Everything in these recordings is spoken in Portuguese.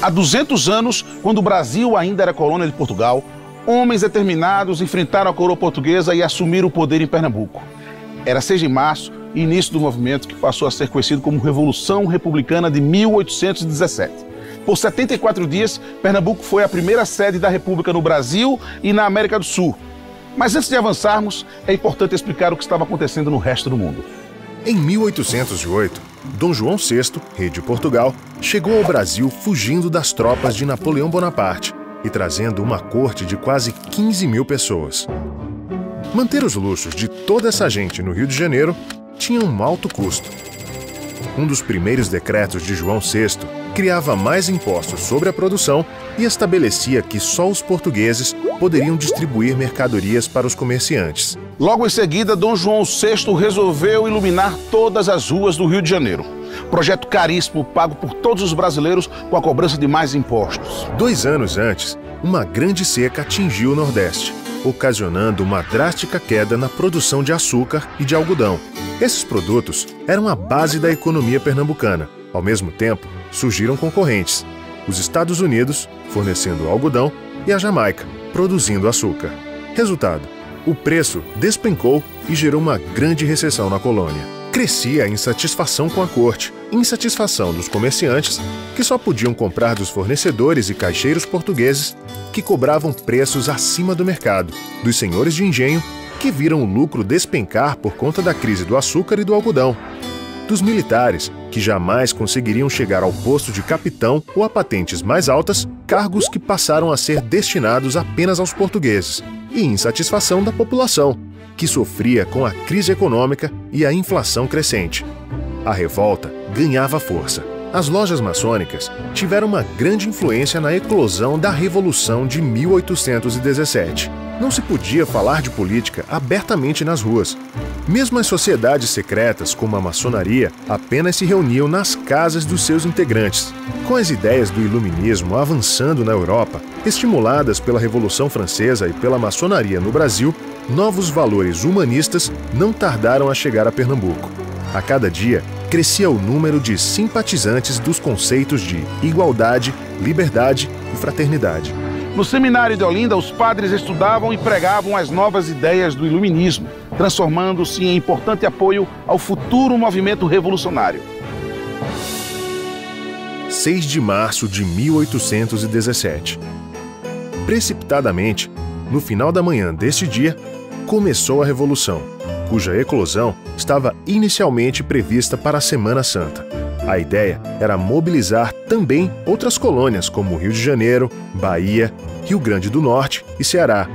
Há 200 anos, quando o Brasil ainda era colônia de Portugal, homens determinados enfrentaram a coroa portuguesa e assumiram o poder em Pernambuco. Era 6 de março, início do movimento que passou a ser conhecido como Revolução Republicana de 1817. Por 74 dias, Pernambuco foi a primeira sede da República no Brasil e na América do Sul. Mas antes de avançarmos, é importante explicar o que estava acontecendo no resto do mundo. Em 1808, Dom João VI, rei de Portugal, chegou ao Brasil fugindo das tropas de Napoleão Bonaparte e trazendo uma corte de quase 15 mil pessoas. Manter os luxos de toda essa gente no Rio de Janeiro tinha um alto custo. Um dos primeiros decretos de João VI criava mais impostos sobre a produção e estabelecia que só os portugueses poderiam distribuir mercadorias para os comerciantes. Logo em seguida, Dom João VI resolveu iluminar todas as ruas do Rio de Janeiro. Projeto caríssimo, pago por todos os brasileiros com a cobrança de mais impostos. 2 anos antes, uma grande seca atingiu o Nordeste, ocasionando uma drástica queda na produção de açúcar e de algodão. Esses produtos eram a base da economia pernambucana. Ao mesmo tempo, surgiram concorrentes: os Estados Unidos, fornecendo algodão, e a Jamaica, produzindo açúcar. Resultado: o preço despencou e gerou uma grande recessão na colônia. Crescia a insatisfação com a corte, insatisfação dos comerciantes, que só podiam comprar dos fornecedores e caixeiros portugueses, que cobravam preços acima do mercado, dos senhores de engenho, que viram o lucro despencar por conta da crise do açúcar e do algodão, dos militares, que jamais conseguiriam chegar ao posto de capitão ou a patentes mais altas, cargos que passaram a ser destinados apenas aos portugueses, e insatisfação da população, que sofria com a crise econômica e a inflação crescente. A revolta ganhava força. As lojas maçônicas tiveram uma grande influência na eclosão da Revolução de 1817. Não se podia falar de política abertamente nas ruas. Mesmo as sociedades secretas, como a maçonaria, apenas se reuniam nas casas dos seus integrantes. Com as ideias do iluminismo avançando na Europa, estimuladas pela Revolução Francesa e pela maçonaria no Brasil, novos valores humanistas não tardaram a chegar a Pernambuco. A cada dia, crescia o número de simpatizantes dos conceitos de igualdade, liberdade e fraternidade. No seminário de Olinda, os padres estudavam e pregavam as novas ideias do iluminismo, transformando-se em importante apoio ao futuro movimento revolucionário. 6 de março de 1817. Precipitadamente, no final da manhã deste dia, começou a Revolução, cuja eclosão estava inicialmente prevista para a Semana Santa. A ideia era mobilizar também outras colônias, como Rio de Janeiro, Bahia, Rio Grande do Norte e Ceará.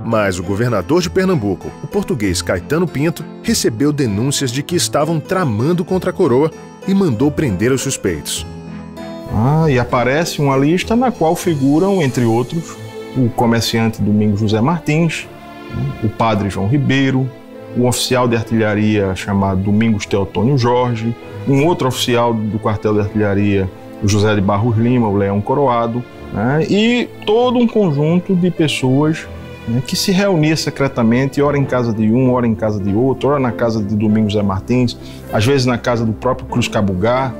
Mas o governador de Pernambuco, o português Caetano Pinto, recebeu denúncias de que estavam tramando contra a coroa e mandou prender os suspeitos. E aparece uma lista na qual figuram, entre outros, o comerciante Domingos José Martins, o padre João Ribeiro, um oficial de artilharia chamado Domingos Teotônio Jorge, um outro oficial do quartel de artilharia, o José de Barros Lima, o Leão Coroado, e todo um conjunto de pessoas que se reunia secretamente, ora em casa de um, ora em casa de outro, ora na casa de Domingos José Martins, às vezes na casa do próprio Cruz Cabugá,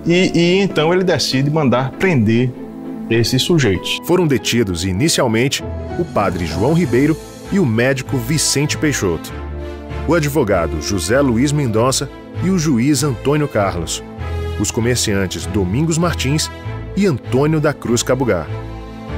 e então ele decide mandar prender esses sujeitos. Foram detidos inicialmente o padre João Ribeiro e o médico Vicente Peixoto, o advogado José Luiz Mendonça e o juiz Antônio Carlos, os comerciantes Domingos Martins e Antônio da Cruz Cabugá,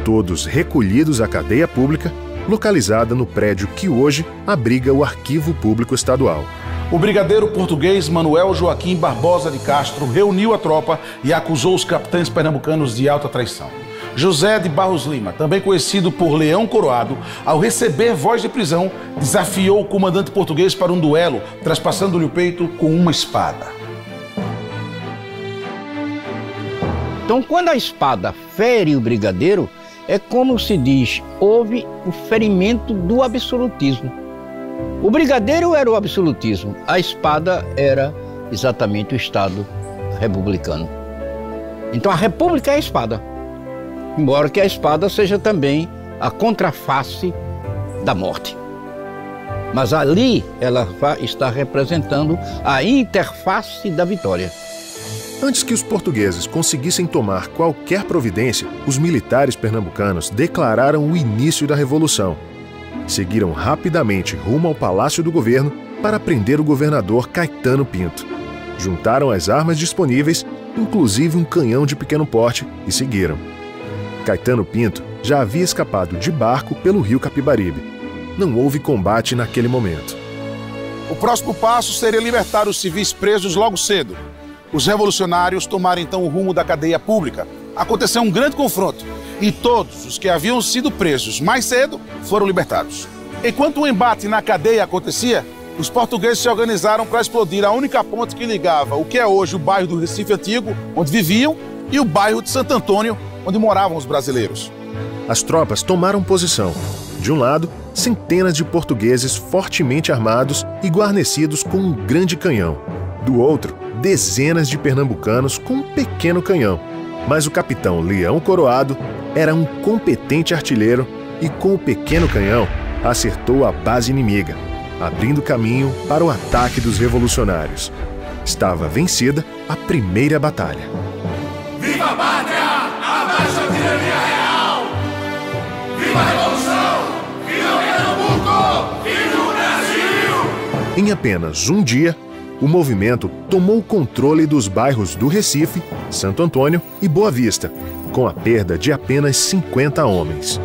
todos recolhidos à cadeia pública, localizada no prédio que hoje abriga o Arquivo Público Estadual. O brigadeiro português Manuel Joaquim Barbosa de Castro reuniu a tropa e acusou os capitães pernambucanos de alta traição. José de Barros Lima, também conhecido por Leão Coroado, ao receber voz de prisão, desafiou o comandante português para um duelo, traspassando-lhe o peito com uma espada. Então, quando a espada fere o brigadeiro, é como se diz, houve o ferimento do absolutismo. O brigadeiro era o absolutismo, a espada era exatamente o Estado republicano. Então a república é a espada, embora que a espada seja também a contraface da morte. Mas ali ela está representando a interface da vitória. Antes que os portugueses conseguissem tomar qualquer providência, os militares pernambucanos declararam o início da Revolução. Seguiram rapidamente rumo ao Palácio do Governo para prender o governador Caetano Pinto. Juntaram as armas disponíveis, inclusive um canhão de pequeno porte, e seguiram. Caetano Pinto já havia escapado de barco pelo rio Capibaribe. Não houve combate naquele momento. O próximo passo seria libertar os civis presos logo cedo. Os revolucionários tomaram então o rumo da cadeia pública. Aconteceu um grande confronto e todos os que haviam sido presos mais cedo foram libertados. Enquanto o embate na cadeia acontecia, os portugueses se organizaram para explodir a única ponte que ligava o que é hoje o bairro do Recife Antigo, onde viviam, e o bairro de Santo Antônio, onde moravam os brasileiros. As tropas tomaram posição. De um lado, centenas de portugueses fortemente armados e guarnecidos com um grande canhão. Do outro, dezenas de pernambucanos com um pequeno canhão. Mas o capitão Leão Coroado era um competente artilheiro e, com o pequeno canhão, acertou a base inimiga, abrindo caminho para o ataque dos revolucionários. Estava vencida a primeira batalha. Viva a pátria! Abaixo a tirania real! Viva a Revolução! Viva Pernambuco! Viva o Brasil! Em apenas um dia, o movimento tomou o controle dos bairros do Recife, Santo Antônio e Boa Vista, com a perda de apenas 50 homens.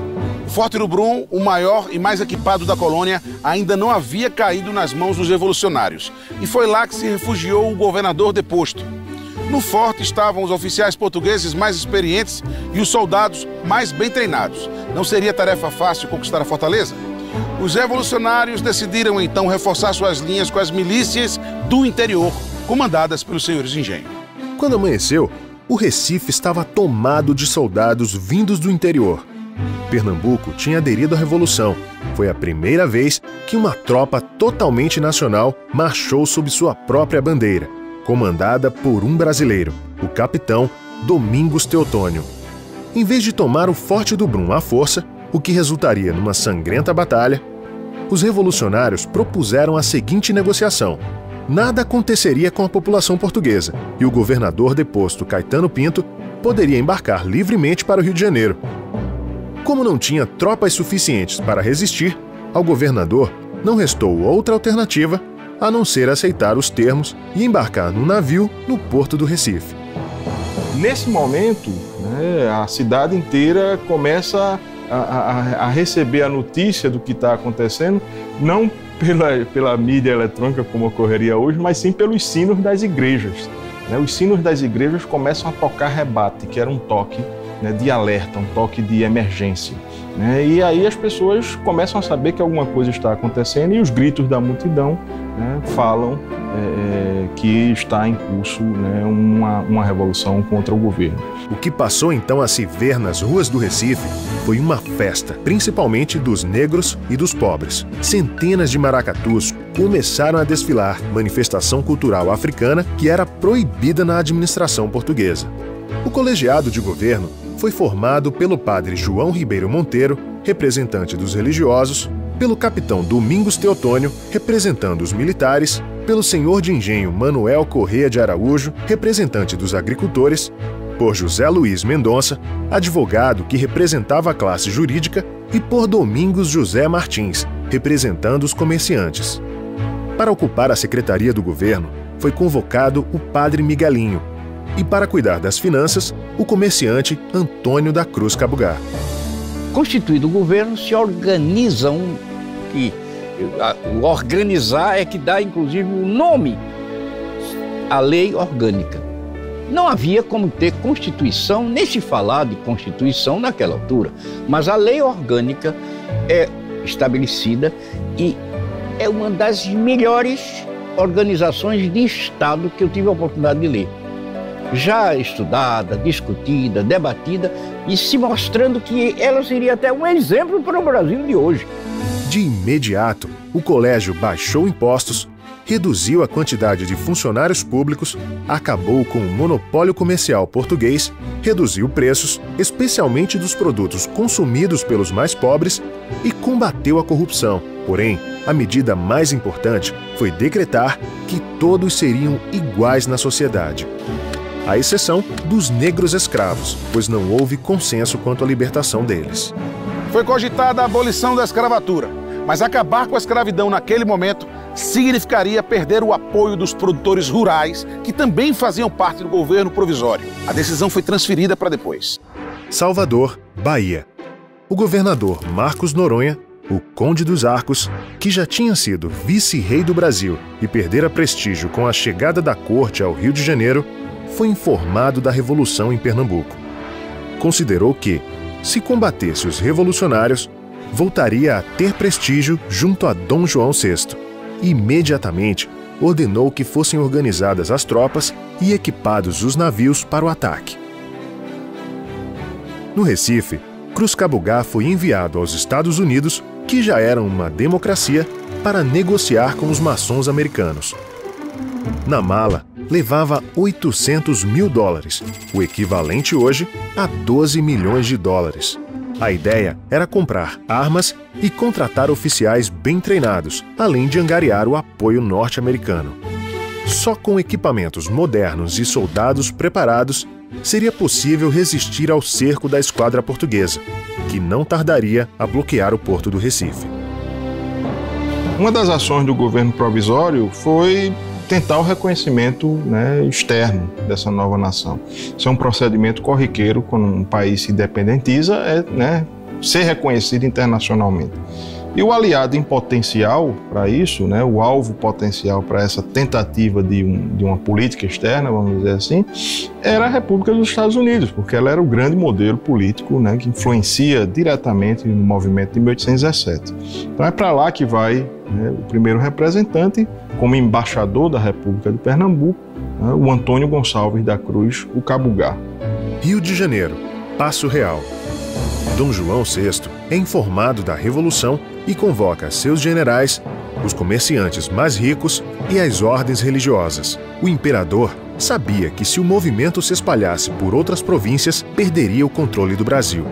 O Forte do Brum, o maior e mais equipado da colônia, ainda não havia caído nas mãos dos revolucionários. E foi lá que se refugiou o governador deposto. No forte estavam os oficiais portugueses mais experientes e os soldados mais bem treinados. Não seria tarefa fácil conquistar a fortaleza? Os revolucionários decidiram então reforçar suas linhas com as milícias do interior, comandadas pelos senhores de engenho. Quando amanheceu, o Recife estava tomado de soldados vindos do interior. Pernambuco tinha aderido à Revolução. Foi a primeira vez que uma tropa totalmente nacional marchou sob sua própria bandeira, comandada por um brasileiro, o capitão Domingos Teotônio. Em vez de tomar o Forte do Brum à força, o que resultaria numa sangrenta batalha, os revolucionários propuseram a seguinte negociação. Nada aconteceria com a população portuguesa e o governador deposto Caetano Pinto poderia embarcar livremente para o Rio de Janeiro. Como não tinha tropas suficientes para resistir, ao governador não restou outra alternativa a não ser aceitar os termos e embarcar num navio no porto do Recife. Nesse momento, a cidade inteira começa a receber a notícia do que está acontecendo, não pela mídia eletrônica como ocorreria hoje, mas sim pelos sinos das igrejas. Os sinos das igrejas começam a tocar rebate, que era um toque de alerta, um toque de emergência. E aí as pessoas começam a saber que alguma coisa está acontecendo e os gritos da multidão falam que está em curso uma revolução contra o governo. O que passou então a se ver nas ruas do Recife foi uma festa, principalmente dos negros e dos pobres. Centenas de maracatus começaram a desfilar, manifestação cultural africana que era proibida na administração portuguesa. O colegiado de governo foi formado pelo padre João Ribeiro Monteiro, representante dos religiosos, pelo capitão Domingos Teotônio, representando os militares, pelo senhor de engenho Manuel Corrêa de Araújo, representante dos agricultores, por José Luiz Mendonça, advogado que representava a classe jurídica, e por Domingos José Martins, representando os comerciantes. Para ocupar a secretaria do governo, foi convocado o padre Miguelinho, e para cuidar das finanças, o comerciante Antônio da Cruz Cabugá. Constituído o governo, se organizam, que o organizar é que dá inclusive o nome à lei orgânica. Não havia como ter Constituição, nem se falar de Constituição naquela altura, mas a lei orgânica é estabelecida e é uma das melhores organizações de Estado que eu tive a oportunidade de ler. Já estudada, discutida, debatida e se mostrando que ela seria até um exemplo para o Brasil de hoje. De imediato, o colégio baixou impostos, reduziu a quantidade de funcionários públicos, acabou com o monopólio comercial português, reduziu preços, especialmente dos produtos consumidos pelos mais pobres, e combateu a corrupção. Porém, a medida mais importante foi decretar que todos seriam iguais na sociedade. à exceção dos negros escravos, pois não houve consenso quanto à libertação deles. Foi cogitada a abolição da escravatura, mas acabar com a escravidão naquele momento significaria perder o apoio dos produtores rurais, que também faziam parte do governo provisório. A decisão foi transferida para depois. Salvador, Bahia. O governador Marcos Noronha, o Conde dos Arcos, que já tinha sido vice-rei do Brasil e perdera prestígio com a chegada da corte ao Rio de Janeiro, foi informado da Revolução em Pernambuco. Considerou que, se combatesse os revolucionários, voltaria a ter prestígio junto a Dom João VI. E imediatamente ordenou que fossem organizadas as tropas e equipados os navios para o ataque. No Recife, Cruz Cabugá foi enviado aos Estados Unidos, que já eram uma democracia, para negociar com os maçons americanos. Na mala, levava $800 mil, o equivalente hoje a 12 milhões de dólares. A ideia era comprar armas e contratar oficiais bem treinados, além de angariar o apoio norte-americano. Só com equipamentos modernos e soldados preparados seria possível resistir ao cerco da esquadra portuguesa, que não tardaria a bloquear o porto do Recife. Uma das ações do governo provisório foi tentar o reconhecimento externo dessa nova nação. Isso é um procedimento corriqueiro quando um país se independentiza, ser reconhecido internacionalmente. E o aliado em potencial para isso, o alvo potencial para essa tentativa de uma política externa, vamos dizer assim, era a República dos Estados Unidos, porque ela era o grande modelo político que influencia diretamente no movimento de 1817. Então é para lá que vai o primeiro representante, como embaixador da República de Pernambuco, o Antônio Gonçalves da Cruz, o Cabugá. Rio de Janeiro, Paço Real. Dom João VI é informado da Revolução e convoca seus generais, os comerciantes mais ricos e as ordens religiosas. O imperador sabia que se o movimento se espalhasse por outras províncias, perderia o controle do Brasil.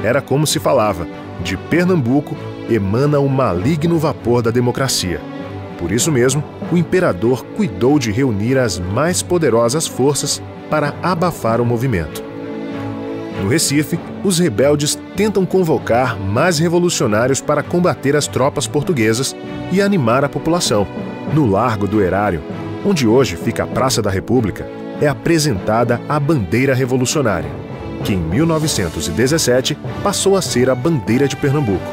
Era como se falava: de Pernambuco emana o maligno vapor da democracia. Por isso mesmo, o imperador cuidou de reunir as mais poderosas forças para abafar o movimento. No Recife, os rebeldes tentam convocar mais revolucionários para combater as tropas portuguesas e animar a população. No Largo do Erário, onde hoje fica a Praça da República, é apresentada a bandeira revolucionária, que em 1917 passou a ser a bandeira de Pernambuco.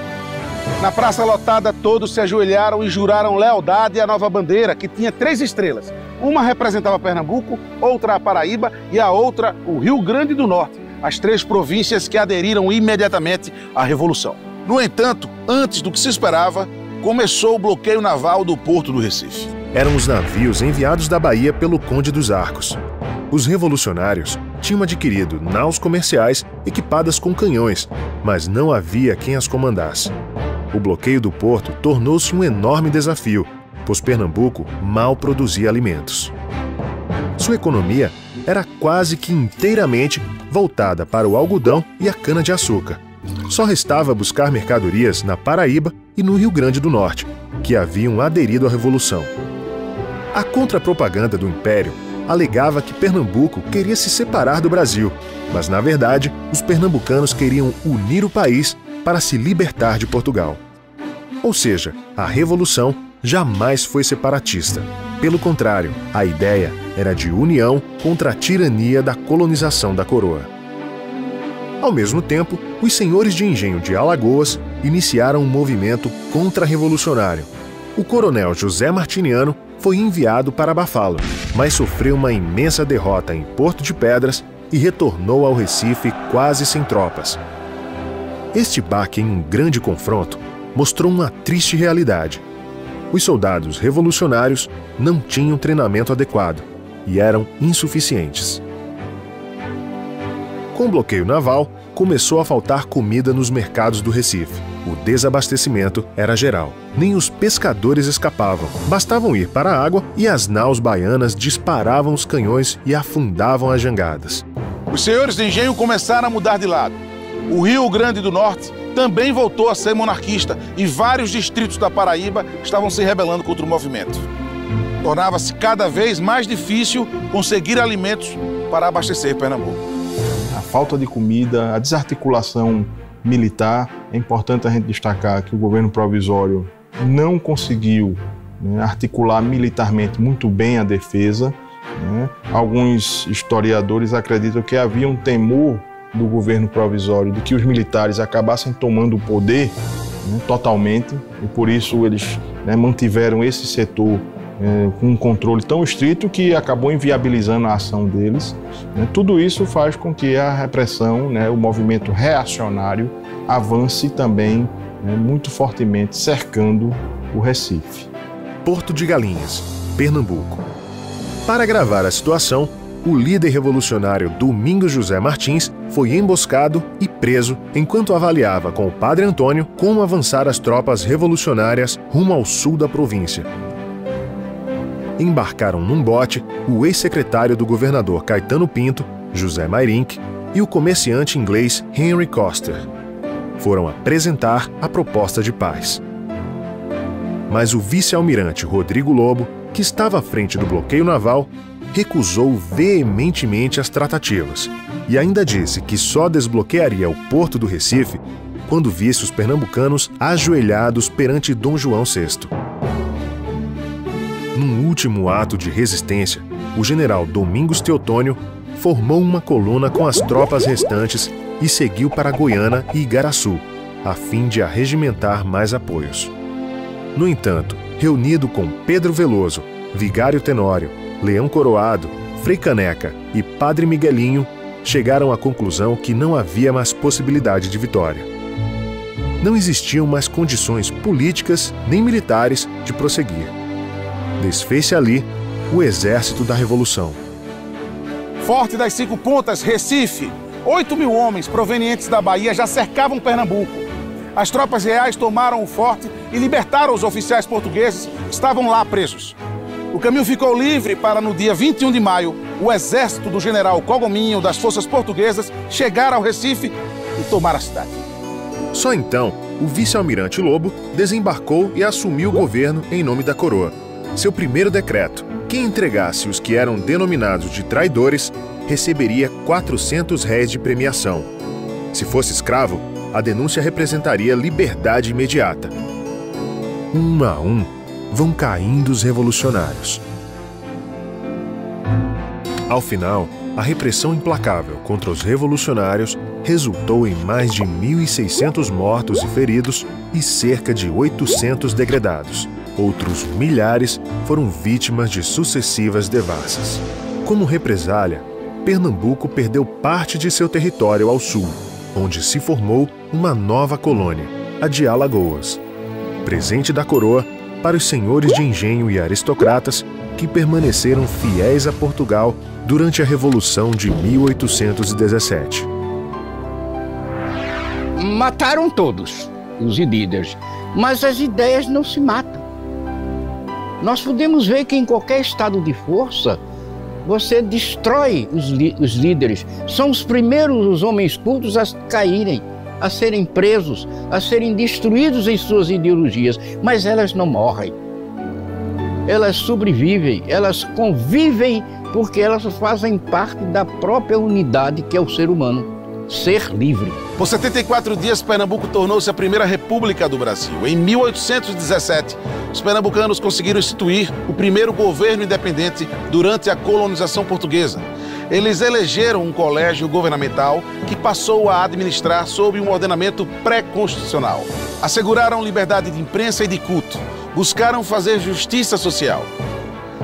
Na praça lotada, todos se ajoelharam e juraram lealdade à nova bandeira, que tinha 3 estrelas. Uma representava Pernambuco, outra a Paraíba e a outra o Rio Grande do Norte, as 3 províncias que aderiram imediatamente à Revolução. No entanto, antes do que se esperava, começou o bloqueio naval do porto do Recife. Eram os navios enviados da Bahia pelo Conde dos Arcos. Os revolucionários tinham adquirido naus comerciais equipadas com canhões, mas não havia quem as comandasse. O bloqueio do porto tornou-se um enorme desafio, pois Pernambuco mal produzia alimentos. Sua economia era quase que inteiramente voltada para o algodão e a cana-de-açúcar. Só restava buscar mercadorias na Paraíba e no Rio Grande do Norte, que haviam aderido à Revolução. A contrapropaganda do Império alegava que Pernambuco queria se separar do Brasil, mas, na verdade, os pernambucanos queriam unir o país para se libertar de Portugal. Ou seja, a Revolução jamais foi separatista. Pelo contrário, a ideia era de união contra a tirania da colonização da coroa. Ao mesmo tempo, os senhores de engenho de Alagoas iniciaram um movimento contra-revolucionário. O coronel José Martiniano foi enviado para abafá-lo, mas sofreu uma imensa derrota em Porto de Pedras e retornou ao Recife quase sem tropas. Este baque em um grande confronto mostrou uma triste realidade. Os soldados revolucionários não tinham treinamento adequado e eram insuficientes. Com o bloqueio naval, começou a faltar comida nos mercados do Recife. O desabastecimento era geral. Nem os pescadores escapavam. Bastavam ir para a água e as naus baianas disparavam os canhões e afundavam as jangadas. Os senhores de engenho começaram a mudar de lado. O Rio Grande do Norte também voltou a ser monarquista e vários distritos da Paraíba estavam se rebelando contra o movimento. Tornava-se cada vez mais difícil conseguir alimentos para abastecer Pernambuco. A falta de comida, a desarticulação militar, é importante a gente destacar que o governo provisório não conseguiu, né, articular militarmente muito bem a defesa. Né? Alguns historiadores acreditam que havia um temor do governo provisório de que os militares acabassem tomando o poder, né, totalmente, e por isso eles, né, mantiveram esse setor com um controle tão estrito que acabou inviabilizando a ação deles. Né? Tudo isso faz com que a repressão, né, o movimento reacionário, avance também, né, muito fortemente, cercando o Recife. Porto de Galinhas, Pernambuco. Para agravar a situação, o líder revolucionário Domingos José Martins foi emboscado e preso enquanto avaliava com o padre Antônio como avançar as tropas revolucionárias rumo ao sul da província. Embarcaram num bote o ex-secretário do governador Caetano Pinto, José Mayrink, e o comerciante inglês Henry Coster. Foram apresentar a proposta de paz. Mas o vice-almirante Rodrigo Lobo, que estava à frente do bloqueio naval, recusou veementemente as tratativas e ainda disse que só desbloquearia o porto do Recife quando visse os pernambucanos ajoelhados perante Dom João VI. Num último ato de resistência, o general Domingos Teotônio formou uma coluna com as tropas restantes e seguiu para Goiânia e Igaraçu, a fim de arregimentar mais apoios. No entanto, reunido com Pedro Veloso, Vigário Tenório, Leão Coroado, Frei Caneca e Padre Miguelinho, chegaram à conclusão que não havia mais possibilidade de vitória. Não existiam mais condições políticas nem militares de prosseguir. Desfez-se ali o exército da Revolução. Forte das 5 Pontas, Recife, 8.000 homens provenientes da Bahia já cercavam Pernambuco. As tropas reais tomaram o forte e libertaram os oficiais portugueses que estavam lá presos. O caminho ficou livre para, no dia 21 de maio, o exército do general Cogominho das forças portuguesas chegar ao Recife e tomar a cidade. Só então, o vice-almirante Lobo desembarcou e assumiu o governo em nome da coroa. Seu primeiro decreto: quem entregasse os que eram denominados de traidores receberia 400 réis de premiação. Se fosse escravo, a denúncia representaria liberdade imediata. Um a um, vão caindo os revolucionários. Ao final, a repressão implacável contra os revolucionários resultou em mais de 1.600 mortos e feridos e cerca de 800 degredados. Outros milhares foram vítimas de sucessivas devassas. Como represália, Pernambuco perdeu parte de seu território ao sul, onde se formou uma nova colônia, a de Alagoas. Presente da coroa para os senhores de engenho e aristocratas que permaneceram fiéis a Portugal durante a Revolução de 1817. Mataram todos os líderes, mas as ideias não se matam. Nós podemos ver que em qualquer estado de força, você destrói os líderes. São os primeiros os homens cultos a caírem, a serem presos, a serem destruídos em suas ideologias, mas elas não morrem. Elas sobrevivem, elas convivem porque elas fazem parte da própria unidade que é o ser humano, ser livre. Por 74 dias, Pernambuco tornou-se a primeira república do Brasil. Em 1817, os pernambucanos conseguiram instituir o primeiro governo independente durante a colonização portuguesa. Eles elegeram um colégio governamental que passou a administrar sob um ordenamento pré-constitucional. Asseguraram liberdade de imprensa e de culto. Buscaram fazer justiça social.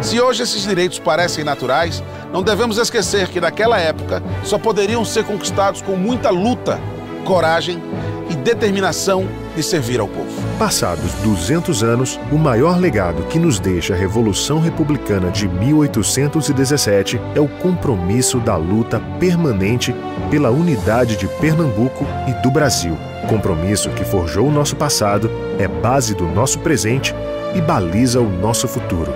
Se hoje esses direitos parecem naturais, não devemos esquecer que naquela época só poderiam ser conquistados com muita luta, coragem e determinação de servir ao povo. Passados 200 anos, o maior legado que nos deixa a Revolução Republicana de 1817 é o compromisso da luta permanente pela unidade de Pernambuco e do Brasil. Compromisso que forjou o nosso passado, é base do nosso presente e baliza o nosso futuro.